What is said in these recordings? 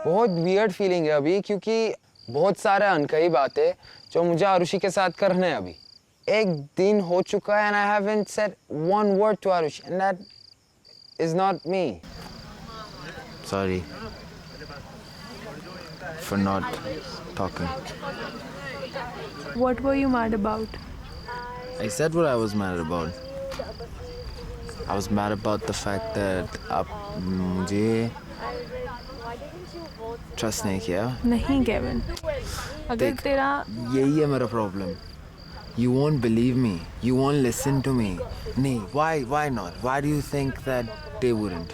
बहुत weird feeling है अभी, क्योंकि बहुत सारे अनकही बातें जो मुझे आरुषि के साथ करने हैं अभी। एक दिन हो चुका है and I haven't said one word to Arushi and that is not me. Sorry for not talking. What were you mad about? I said what I was mad about. I was mad about the fact that आप मुझे trust नहीं किया। नहीं Kevin, अगर देख, तेरा यही है मेरा problem. You won't believe me. You won't listen to me. नहीं, why not? Why do you think that they wouldn't?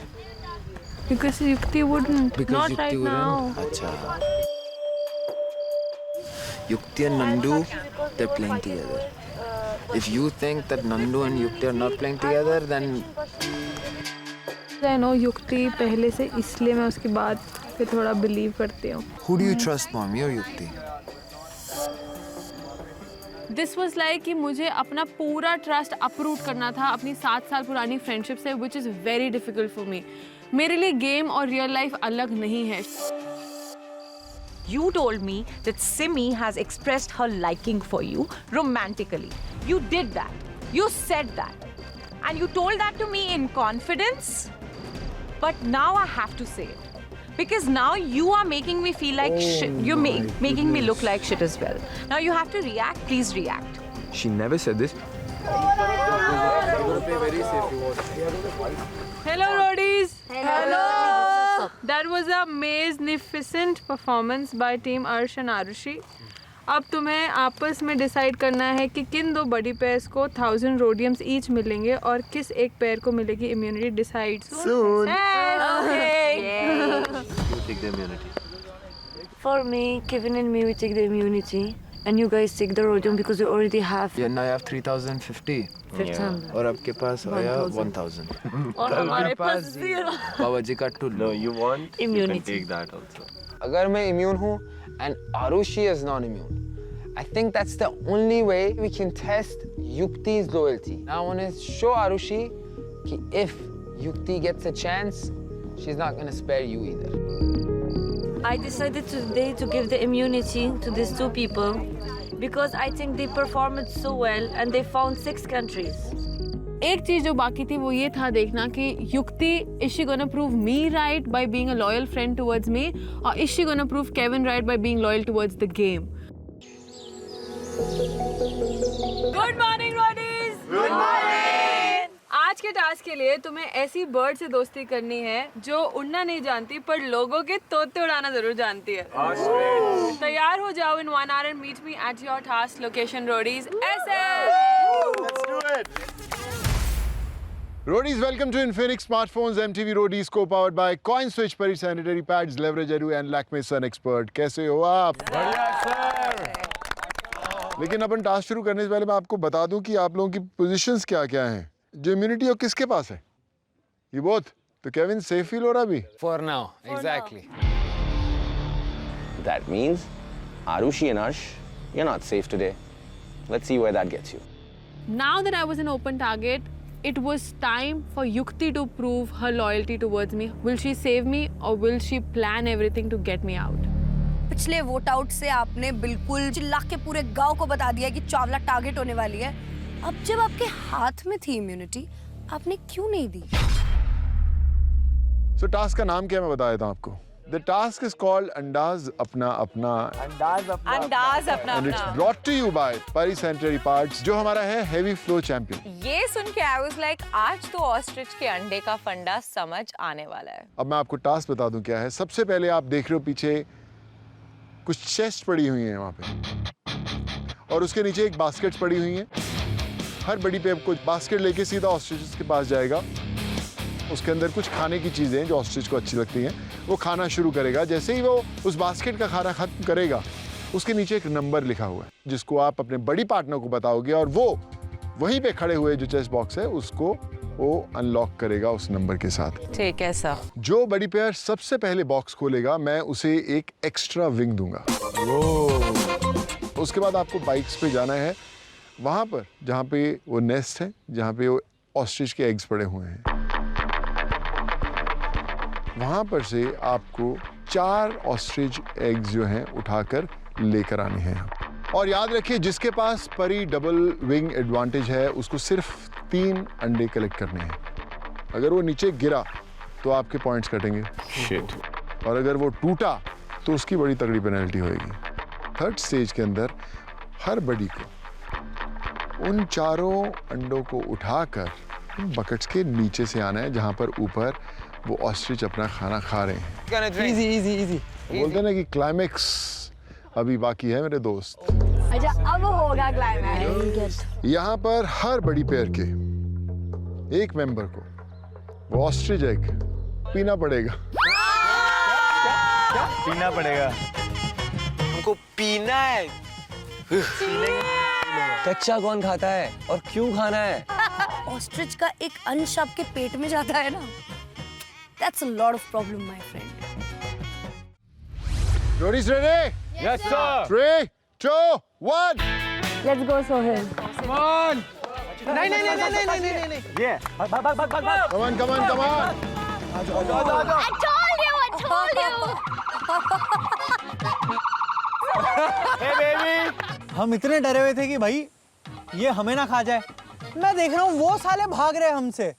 because Yukti wouldn't. Because Not Yukti right wouldn't? now. अच्छा। Yukti and Nandu, they're playing together. If you think that Nandu and Yukti are not playing together, then I know युक्ति पहले से, इसलिए मैं उसकी बात पे थोड़ा बिलीव करती हूँ। who do you trust, mommy or Yukti? This was like कि मुझे अपना पूरा ट्रस्ट अपरूट करना था अपनी 7 साल पुरानी फ्रेंडशिप से, which is very difficult for me. मेरे लिए गेम और रियल लाइफ अलग नहीं है। You told me that Simi has expressed her liking for you romantically. You did that. You said that. And you told that to me in confidence. But now I have to say it. Because now you are making me feel like shit. You're making me look like shit as well. Now you have to react. Please react. She never said this. Hello roadies. Hello. That was a magnificent performance by team Arsh and Arushi. अब तुम्हें आपस में decide करना है कि किन 2 बड़ी pairs को 1000 रोडियम्स ईच मिलेंगे और किस एक पेयर को मिलेगी immunity. Decide Soon. Okay. You take the immunity. For me, Kevin and me, we take the immunity, and you guys take the rhodium because you already have Yeah, now you have 3050. 500. और आपके पास आया 1000. और हमारे पास 0. बाबा जी का 2. No, you want? You Immunity. can take that also. अगर मैं immune हूँ and Arushi is non-immune, I think that's the only way we can test Yukti's loyalty. Now I want to show Arushi कि if Yukti gets a chance, she's not going to spare you either. I decided today to give the immunity to these 2 people because I think they performed so well and they found 6 countries. एक चीज जो बाकी थी वो ये था देखना कि युक्ति is she gonna prove me right by being a loyal friend towards me or is she gonna prove Kevin right by being loyal towards the game. Good morning roadies. Good morning. आज के task के लिए तुम्हें ऐसी bird से दोस्ती करनी है जो उड़ना नहीं जानती पर लोगों के तोते उड़ाना जरूर जानती है। तैयार हो जाओ in 1 hour and meet me at your task location roadies. Let's do it. Roadies, welcome to Infinix Smartphones MTV Roadies co-powered by CoinSwitch, Pari Sanitary Pads, Leverage Edu and Lakme Sun Expert. कैसे हो आप? बढ़िया sir. लेकिन अपन task शुरू करने से पहले मैं आपको बता दूं कि आप लोगों की पोजीशंस क्या-क्या हैं। जो इम्यूनिटी हो किसके पास है? ये बोथ। तो केविन सेफ फील हो रहा अभी? For now, exactly. That means Arushi and Arsh, you're not safe today. Let's see where that gets you. Now that I was an open target, it was time for Yukti to prove her loyalty towards me. Will she save me or will she plan everything to get me out? पिछले vote out से आपने बिल्कुल चिल्ला के पूरे गांव को बता दिया कि चावला टारगेट होने वाली है। अब जब आपके हाथ में थी इम्यूनिटी, आपने क्यों नहीं दी? So टास्क का नाम क्या मैं बताया था आपको? The task is called अंदाज अपना अपना अंदाज अपना and it's अपना। brought to you by Pari Sanitary Pads जो हमारा है heavy flow champion. ये सुन के I was like, आज तो ऑस्ट्रिच के अंडे का फंडा समझ आने वाला है। अब मैं आपको टास्क बता दूं क्या है। सबसे पहले आप देख रहे हो पीछे कुछ चेस्ट पड़ी हुई हैं वहाँ पे और उसके नीचे एक बास्केट पड़ी हुई है। हर बड़ी पे आपको बास्केट लेके सीधा ऑस्ट्रिच के पास जाएगा। उसके अंदर कुछ खाने की चीज़ें हैं जो ऑस्ट्रिच को अच्छी लगती हैं, वो खाना शुरू करेगा। जैसे ही वो उस बास्केट का खाना खत्म करेगा, उसके नीचे एक नंबर लिखा हुआ है जिसको आप अपने बड़ी पार्टनर को बताओगे और वो वहीं पे खड़े हुए जो चेस्ट बॉक्स है उसको वो अनलॉक करेगा उस नंबर के साथ। ठीक है सर। जो बड़ी पेयर सबसे पहले बॉक्स खोलेगा मैं उसे एक एक्स्ट्रा विंग दूंगा। उसके बाद आपको बाइक्स पे जाना है वहां पर जहां पे वो नेस्ट है, जहां पे वो ऑस्ट्रिच के एग्स पड़े हुए हैं। वहां पर से आपको 4 ऑस्ट्रिच एग्स जो हैं उठाकर लेकर आने हैं यहाँ। और याद रखिए जिसके पास परी डबल विंग एडवांटेज है उसको सिर्फ 3 अंडे कलेक्ट करने हैं। अगर वो नीचे गिरा तो आपके पॉइंट्स कटेंगे। Shit. और अगर वो टूटा तो उसकी बड़ी तगड़ी पेनल्टी होएगी। थर्ड स्टेज के अंदर हर बड़ी को उन 4 अंडों को उठाकर बकेट्स के नीचे से आना है जहां पर ऊपर वो ऑस्ट्रिच अपना खाना खा रहे हैं। Easy, easy, easy. बोलते हैं ना कि क्लाइमेक्स अभी बाकी है मेरे दोस्त। अच्छा अब होगा क्लाइमैक्स। यहाँ पर हर बड़ी पेयर के एक मेंबर को वो ऑस्ट्रिच एग पीना पड़ेगा। पीना पड़ेगा। हमको पीना है। कच्चा कौन खाता है और क्यों खाना है? ऑस्ट्रिच का एक अंश आपके पेट में जाता है ना, that's a lot of problem my friend. Roadies ready? Yes, sir. 3, 2, 1. Let's go Sohail. नहीं। ये भाग भाग भाग भाग भाग। Come on, come on, come on. Hey baby. हम इतने डरे हुए थे कि भाई ये हमें ना खा जाए। मैं देख रहा हूँ वो साले भाग रहे हैं हमसे।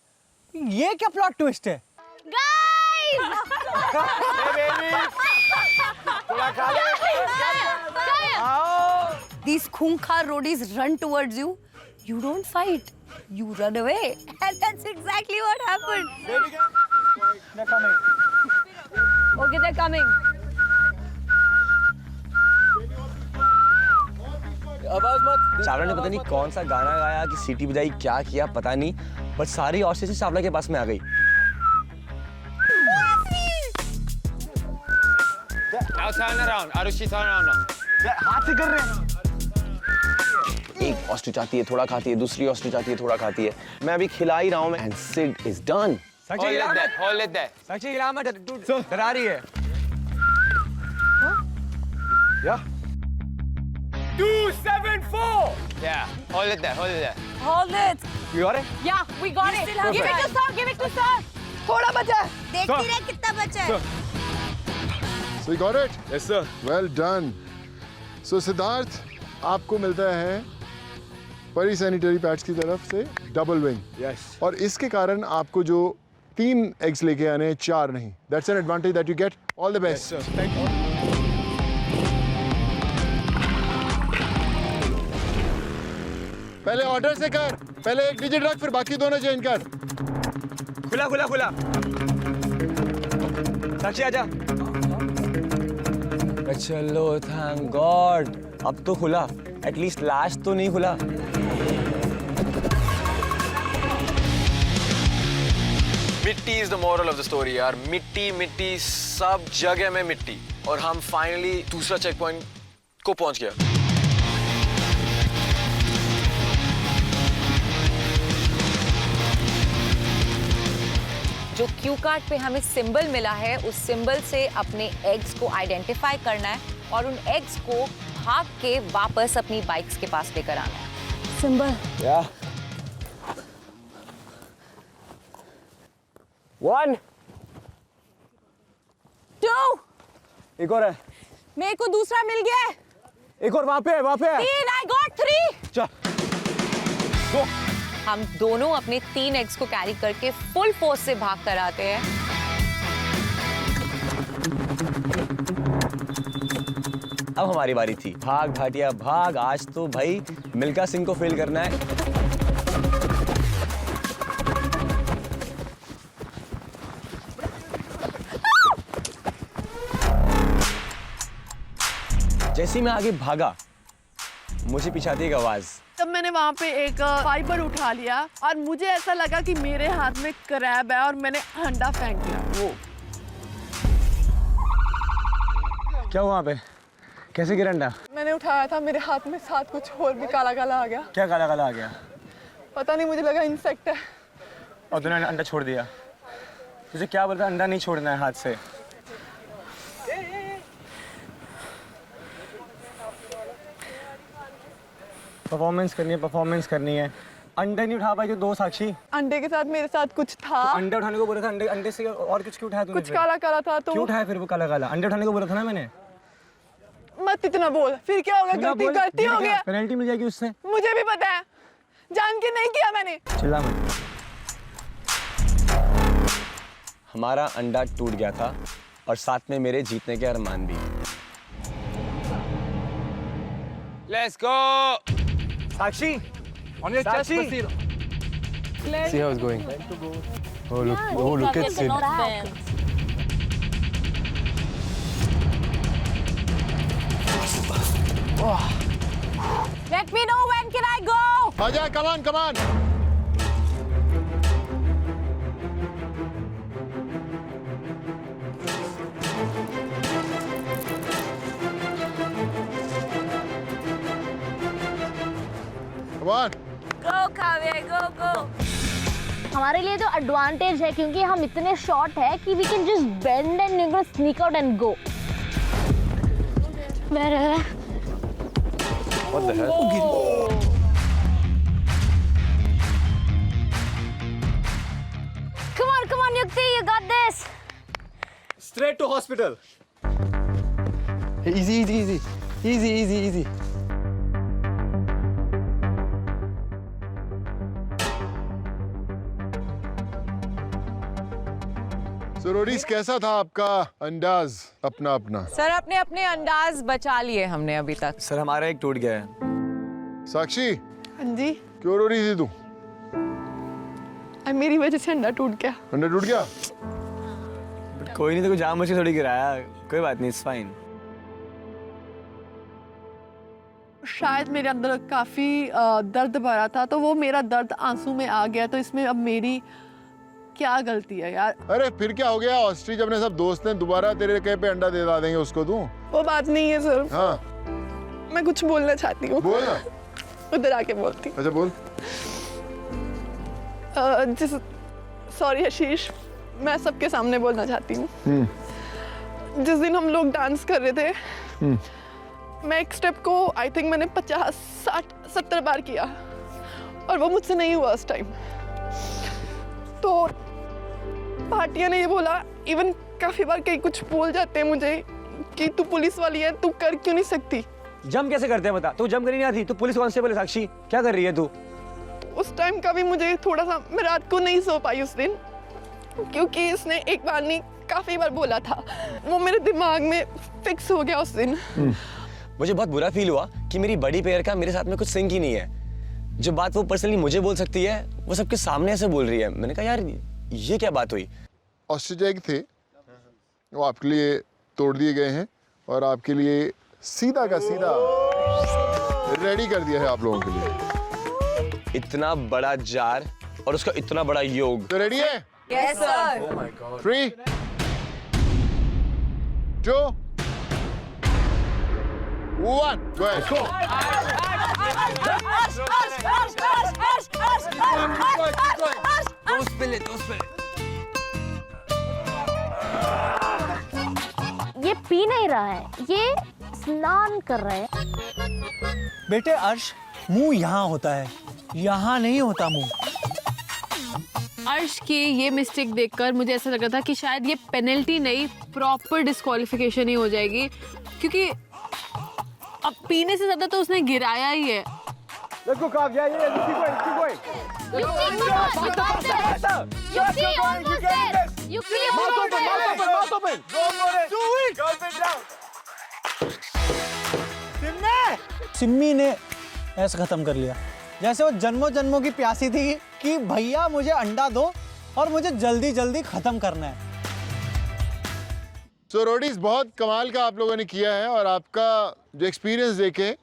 ये क्या प्लॉट ट्विस्ट है? थोड़ा खा ले। These खूंखार roadies run towards you. You don't fight. You run away. And that's exactly what happened. They're coming. Okay, they're coming. Chawla ने पता नहीं कौन सा गाना गाया कि सीटी बजाई क्या किया पता नहीं, बट सारी ऑस्ट्रिच चावला के पास में आ गई। Now turn around. Arushi, turn around now. हाथ से कर रहे हैं। एक ऑस्ट्रिच आती है थोड़ा खाती है, दूसरी ऑस्ट्रिच आती है थोड़ा खाती है। मैं अभी खिला ही रहा हूँ and Sid is done. Hold it there. Sakshi हिला मत, डरा रही है। या 274. Yeah. Hold it there. Hold it. You are Yeah, we got it. Give it to sir. Give it to sir. थोड़ा बचा है। देखती रहे कितना बचा है। So you got it? Yes sir. Well done. So Siddharth आपको मिलता है परी सैनिटरी पैड्स की तरफ से डबल विंग। यस। और इसके कारण आपको जो 3 एग्स लेके आने हैं 4 नहीं। That's an advantage that you get. All the best. Sir thank you. पहले ऑर्डर से कर, पहले एक डिजिट रख फिर बाकी दोनों चेंज कर। खुला खुला खुला। साक्षी आजा। चलो थैंक गॉड, अब तो खुला, एटलीस्ट लास्ट तो नहीं खुला। मिट्टी is the moral of the story यार। मिट्टी मिट्टी सब जगह में मिट्टी। और हम फाइनली दूसरा चेक पॉइंट को पहुंच गया। जो क्यू कार्ड पे हमें सिंबल मिला है उस सिंबल से अपने एग्स को आइडेंटिफाई करना है और उन एग्स को भाग के वापस अपनी बाइक्स के पास लेकर आना है। सिंबल। या 1 2 एक और है, मेरे को दूसरा मिल गया है। एक और वहां पे है, वहां पे है। 3 I got 3। चल गो। हम दोनों अपने 3 एग्स को कैरी करके फुल फोर्स से भाग कर आते हैं। अब हमारी बारी थी। भाग भाटिया भाग, आज तो भाई मिल्खा सिंह को फेल करना है। जैसे ही मैं आगे भागा मुझे पीछे आती एक आवाज। तब मैंने वहाँ पे एक फाइबर उठा लिया और मुझे ऐसा लगा कि मेरे हाथ में क्रैब है और मैंने अंडा फेंक दिया। वो क्या हुआ वहाँ पे? कैसे गिरा अंडा? मैंने उठाया था, मेरे हाथ में साथ कुछ और भी काला काला आ गया। क्या काला काला आ गया? पता नहीं, मुझे लगा इंसेक्ट है। और तूने अंडा छोड़ दिया? तुझे क्या बोलता अंडा नहीं छोड़ना है हाथ से? परफॉर्मेंस करनी है। अंडे नहीं उठा पाई जो 2 साक्षी। अंडे के साथ मेरे साथ कुछ था। तो अंडे उठाने को बोला था, अंडे से और कुछ क्यों उठाया तूने? कुछ काला काला था तो। क्यों उठाया फिर वो काला काला? अंडे उठाने को बोला था ना मैंने। मत इतना बोल, फिर क्या होगा? गलती हो गया, पेनल्टी मिल जाएगी उससे। मुझे भी पता है, जान के नहीं किया मैंने। चिल्ला मत। हमारा अंडा टूट गया था और साथ में मेरे जीतने के अरमान भी। Let's go. Sakshi, On your chest, Sakshi. Basir. see how it's going. Oh look at Sid. Let me know when can I go? आजा, come on, come on. Come on. Go, Kavya, go, go. हमारे लिए तो advantage है क्योंकि हम इतने short है कि we can just bend and you know sneak out and go. What the hell? Come on, Yukti, you got this. Straight to hospital. Easy. So, Roadies कैसा था आपका अंदाज अपना अपना? सर अपने अपने अंदाज बचा लिए हमने अभी तक। सर हमारा एक टूट गया है। साक्षी, हाँ जी, क्यों रो रही थी तू? मेरी वजह से अंडा टूट गया। अंडा टूट गया? कोई नहीं, तो जाम मुझे थोड़ी गिराया, कोई बात नहीं, इट्स फाइन। शायद मेरे अंदर काफी दर्द भरा था, तो वो मेरा दर्द आंसू में आ गया, तो इसमें अब मेरी क्या गलती है यार? अरे फिर क्या हो गया? ऑस्ट्रिच अपने सब दोस्त हैं, दोबारा तेरे कहे पे अंडा दे देंगे उसको तू। वो बात नहीं है सर। हाँ, मैं कुछ बोलना चाहती हूँ। बोल ना। उधर आके बोलती। अच्छा बोल। सॉरी आशीष, मैं सबके सामने बोलना चाहती हूँ। जिस दिन हम लोग डांस कर रहे थे, मैं एक स्टेप को आई थिंक मैंने 50, 60, 70 बार किया और वो मुझसे नहीं हुआ उस टाइम। तो पार्टिया ने ये बोला, इवन काफी बार कहीं कुछ बोल जाते हैं मुझे कि तू पुलिस वाली है, तू कर क्यों नहीं सकती? जम कैसे करते हैं बता? तू जम करनी नहीं आती? तू पुलिस कांस्टेबल है साक्षी, क्या कर रही है तू? उस टाइम का भी मुझे थोड़ा सा, मैं रात को नहीं सो पाई उस दिन, क्योंकि इसने एक बार नहीं काफी बार बोला था। वो मेरे दिमाग में फिक्स हो गया उस दिन। मुझे बहुत बुरा फील हुआ कि मेरी बड़ी पेयर का मेरे साथ में कुछ सिंक ही नहीं है। जो बात वो पर्सनली मुझे बोल सकती है, वो सबके सामने ऐसे बोल रही है। मैंने कहा यार ये क्या बात हुई? ऑस्ट्रिच एग थे, वो आपके लिए तोड़ दिए गए हैं और आपके लिए सीधा का सीधा रेडी कर दिया है आप लोगों के लिए। इतना बड़ा जार और उसका इतना बड़ा योग। तो रेडी है? Yes, sir. Oh my God. 3, 2, 1, go ahead. Go. Don't spill it. ये पी नहीं रहा है, ये स्नान कर रहा है। बेटे अर्श, मुंह यहाँ होता है, यहाँ नहीं होता मुंह। अर्श की ये मिस्टेक देखकर मुझे ऐसा लग रहा था कि शायद ये पेनल्टी नहीं, प्रॉपर डिस्क्वालिफिकेशन ही हो जाएगी, क्योंकि अब पीने से ज्यादा तो उसने गिराया ही है। Let's go, Kav. Yeah. Keep going. Mouth open. Go for it. Do it. Calm it down. Simmi ने ऐसे खत्म कर लिया जैसे वो जन्मों जन्मों की प्यासी थी कि भैया मुझे अंडा दो और मुझे जल्दी जल्दी खत्म करना है। So रोडीज, बहुत कमाल का आप लोगों ने किया है और आपका जो एक्सपीरियंस देखे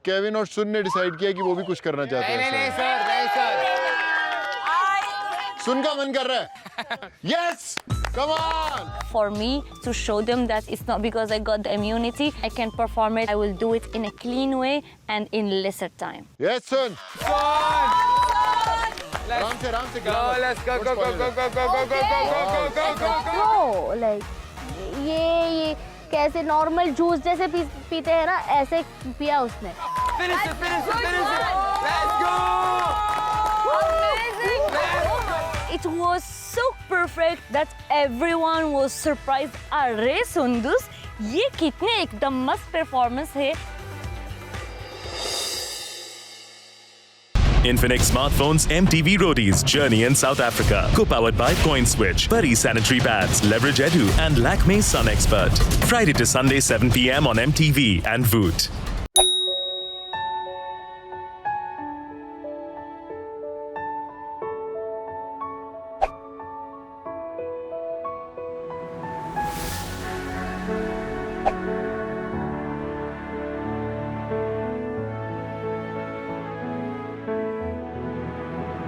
केविन और सुन ने डिसाइड किया कि वो भी कुछ करना चाहते हैं। नहीं सर। सुन का मन कर रहा है। Yes, come on. For me to show them that it's not because I got the immunity, I can perform it. I will do it in a clean way and in lesser time. Yes, सुन। आराम से Let's go. No, like ये कैसे normal juice जैसे पीते हैं ना, ऐसे पिया उसने। Finish it. Let's go. It was so perfect that everyone was surprised. अरे सुंदुस, ये कितने एकदम मस्त performance है. Infinix Smartphones MTV Roadies Journey in South Africa. Co-powered by CoinSwitch, Buddy Sanitary Pads, Leverage Edu and Lakme Sun Expert. Friday to Sunday 7 p.m. on MTV and Voot.